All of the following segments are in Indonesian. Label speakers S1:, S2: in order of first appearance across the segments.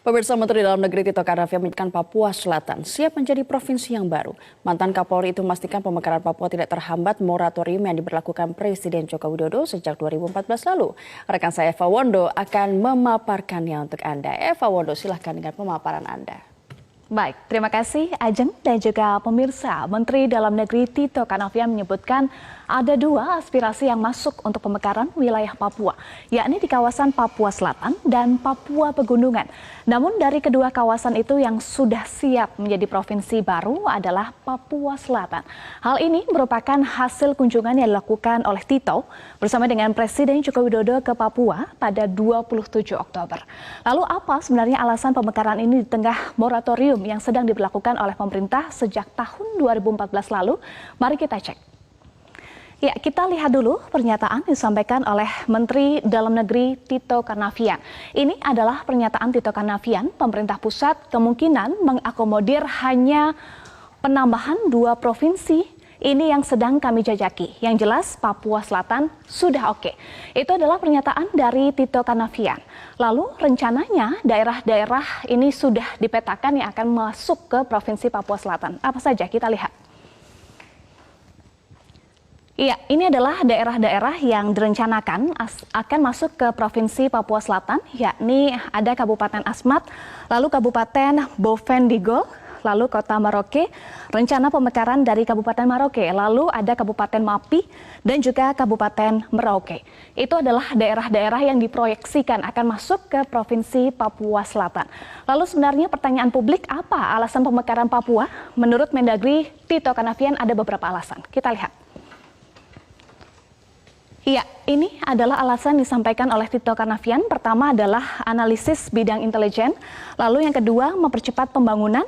S1: Pemirsa, Menteri Dalam Negeri Tito Karnavian menyatakan Papua Selatan siap menjadi provinsi yang baru. Mantan Kapolri itu memastikan pemekaran Papua tidak terhambat moratorium yang diberlakukan Presiden Joko Widodo sejak 2014 lalu. Rekan saya Eva Wondo akan memaparkannya untuk Anda. Eva Wondo, silahkan dengan pemaparan Anda.
S2: Baik, terima kasih Ajeng dan juga pemirsa. Menteri Dalam Negeri Tito Karnavian menyebutkan ada dua aspirasi yang masuk untuk pemekaran wilayah Papua, yakni di kawasan Papua Selatan dan Papua Pegunungan. Namun dari kedua kawasan itu yang sudah siap menjadi provinsi baru adalah Papua Selatan. Hal ini merupakan hasil kunjungan yang dilakukan oleh Tito bersama dengan Presiden Joko Widodo ke Papua pada 27 Oktober. Lalu apa sebenarnya alasan pemekaran ini di tengah moratorium yang sedang diberlakukan oleh pemerintah sejak tahun 2014 lalu? Mari kita cek. Ya, kita lihat dulu pernyataan disampaikan oleh Menteri Dalam Negeri Tito Karnavian. Ini adalah pernyataan Tito Karnavian, pemerintah pusat kemungkinan mengakomodir hanya penambahan 2 provinsi. Ini yang sedang kami jajaki. Yang jelas Papua Selatan sudah oke. Itu adalah pernyataan dari Tito Karnavian. Lalu rencananya daerah-daerah ini sudah dipetakan yang akan masuk ke Provinsi Papua Selatan. Apa saja? Kita lihat. Iya, ini adalah daerah-daerah yang direncanakan akan masuk ke Provinsi Papua Selatan, yakni ada Kabupaten Asmat, lalu Kabupaten Bovendigul, lalu Kota Maroke, rencana pemekaran dari Kabupaten Maroke, lalu ada Kabupaten Mapi, dan juga Kabupaten Merauke. Itu adalah daerah-daerah yang diproyeksikan akan masuk ke Provinsi Papua Selatan. Lalu sebenarnya pertanyaan publik, apa alasan pemekaran Papua? Menurut Mendagri Tito Karnavian ada beberapa alasan. Kita lihat. Iya, ini adalah alasan disampaikan oleh Tito Karnavian. Pertama adalah analisis bidang intelijen, lalu yang kedua mempercepat pembangunan,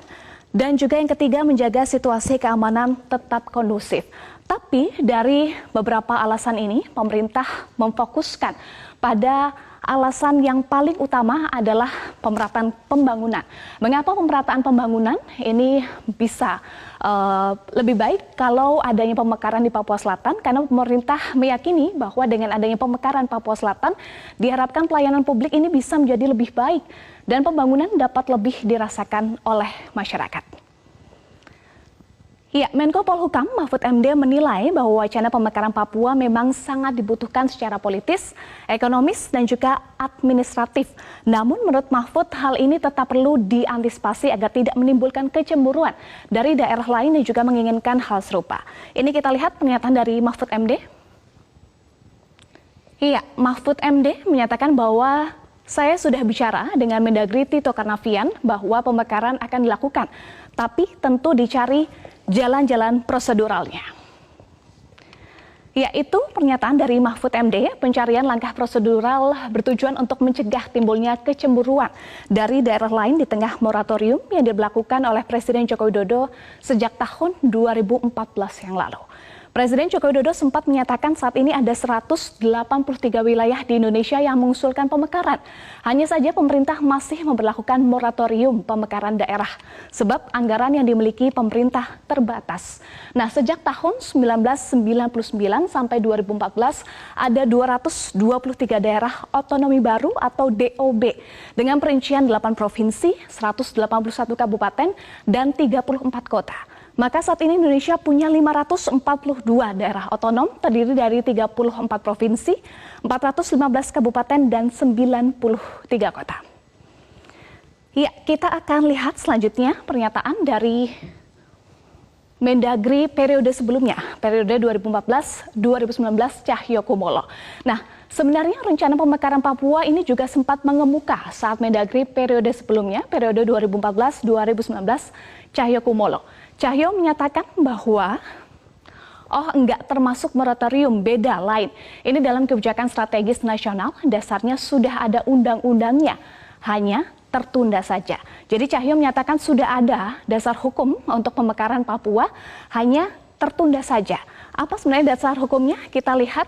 S2: dan juga yang ketiga menjaga situasi keamanan tetap kondusif. Tapi dari beberapa alasan ini, pemerintah memfokuskan pada alasan yang paling utama adalah pemerataan pembangunan. Mengapa pemerataan pembangunan ini bisa lebih baik kalau adanya pemekaran di Papua Selatan? Karena pemerintah meyakini bahwa dengan adanya pemekaran Papua Selatan, diharapkan pelayanan publik ini bisa menjadi lebih baik dan pembangunan dapat lebih dirasakan oleh masyarakat. Ya, Menko Polhukam Mahfud MD menilai bahwa wacana pemekaran Papua memang sangat dibutuhkan secara politis, ekonomis, dan juga administratif. Namun menurut Mahfud, hal ini tetap perlu diantisipasi agar tidak menimbulkan kecemburuan dari daerah lain yang juga menginginkan hal serupa. Ini kita lihat pernyataan dari Mahfud MD. Iya, Mahfud MD menyatakan bahwa saya sudah bicara dengan Mendagri Tito Karnavian bahwa pemekaran akan dilakukan, tapi tentu dicari jalan-jalan proseduralnya. Yaitu pernyataan dari Mahfud MD, pencarian langkah prosedural bertujuan untuk mencegah timbulnya kecemburuan dari daerah lain di tengah moratorium yang diberlakukan oleh Presiden Joko Widodo sejak tahun 2014 yang lalu. Presiden Joko Widodo sempat menyatakan saat ini ada 183 wilayah di Indonesia yang mengusulkan pemekaran. Hanya saja pemerintah masih memberlakukan moratorium pemekaran daerah sebab anggaran yang dimiliki pemerintah terbatas. Nah, sejak tahun 1999 sampai 2014 ada 223 daerah otonomi baru atau DOB dengan perincian 8 provinsi, 181 kabupaten, dan 34 kota. Maka saat ini Indonesia punya 542 daerah otonom terdiri dari 34 provinsi, 415 kabupaten, dan 93 kota. Ya, kita akan lihat selanjutnya pernyataan dari Mendagri periode sebelumnya, periode 2014-2019 Cahyokumolo. Nah, sebenarnya rencana pemekaran Papua ini juga sempat mengemuka saat Mendagri periode sebelumnya, periode 2014-2019 Cahyokumolo. Cahyo menyatakan bahwa enggak termasuk moratorium, beda lain. Ini dalam kebijakan strategis nasional, dasarnya sudah ada undang-undangnya, hanya tertunda saja. Jadi Cahyo menyatakan sudah ada dasar hukum untuk pemekaran Papua, hanya tertunda saja. Apa sebenarnya dasar hukumnya? Kita lihat.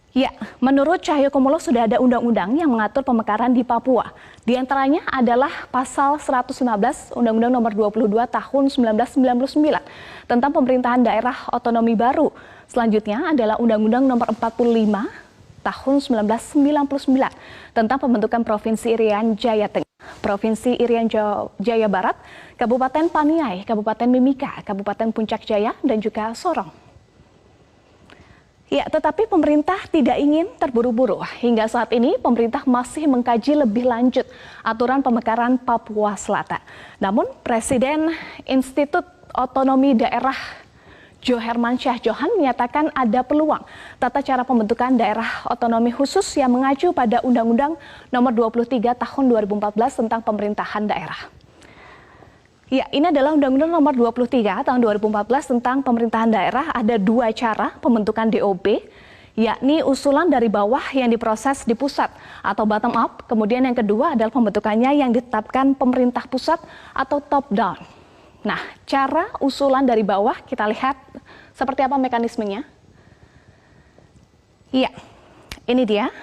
S2: Ya, menurut Cahyokumolo sudah ada undang-undang yang mengatur pemekaran di Papua. Di antaranya adalah pasal 115 Undang-Undang Nomor 22 Tahun 1999 tentang pemerintahan daerah otonomi baru. Selanjutnya adalah Undang-Undang Nomor 45 tahun 1999 tentang pembentukan Provinsi Irian Jaya Tengah, Provinsi Irian Jaya Barat, Kabupaten Paniai, Kabupaten Mimika, Kabupaten Puncak Jaya, dan juga Sorong. Ya, tetapi pemerintah tidak ingin terburu-buru. Hingga saat ini pemerintah masih mengkaji lebih lanjut aturan pemekaran Papua Selatan. Namun Presiden Institut Otonomi Daerah Johermansyah Johan menyatakan ada peluang tata cara pembentukan daerah otonomi khusus yang mengacu pada Undang-Undang Nomor 23 Tahun 2014 tentang pemerintahan daerah. Ya, ini adalah Undang-Undang Nomor 23 Tahun 2014 tentang pemerintahan daerah. Ada dua cara pembentukan DOP, yakni usulan dari bawah yang diproses di pusat atau bottom up. Kemudian yang kedua adalah pembentukannya yang ditetapkan pemerintah pusat atau top down. Nah, cara usulan dari bawah kita lihat seperti apa mekanismenya. Iya, ini dia.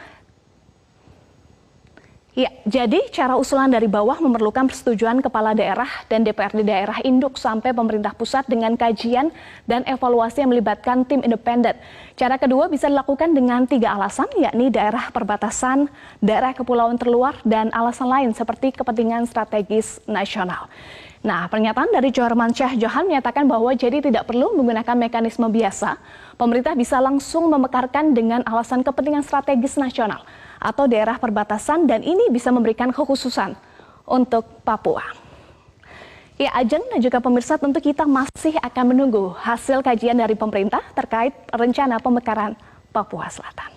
S2: Ya, jadi cara usulan dari bawah memerlukan persetujuan kepala daerah dan DPRD daerah induk sampai pemerintah pusat dengan kajian dan evaluasi yang melibatkan tim independen. Cara kedua bisa dilakukan dengan 3 alasan, yakni daerah perbatasan, daerah kepulauan terluar, dan alasan lain seperti kepentingan strategis nasional. Nah, pernyataan dari Johermansyah Johan menyatakan bahwa jadi tidak perlu menggunakan mekanisme biasa, pemerintah bisa langsung memekarkan dengan alasan kepentingan strategis nasional atau daerah perbatasan, dan ini bisa memberikan kekhususan untuk Papua. Ya, Ajeng dan juga pemirsa, tentu kita masih akan menunggu hasil kajian dari pemerintah terkait rencana pemekaran Papua Selatan.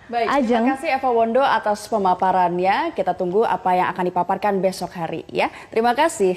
S1: Baik, terima kasih Eva Wondo atas pemaparannya. Kita tunggu apa yang akan dipaparkan besok hari ya. Terima kasih.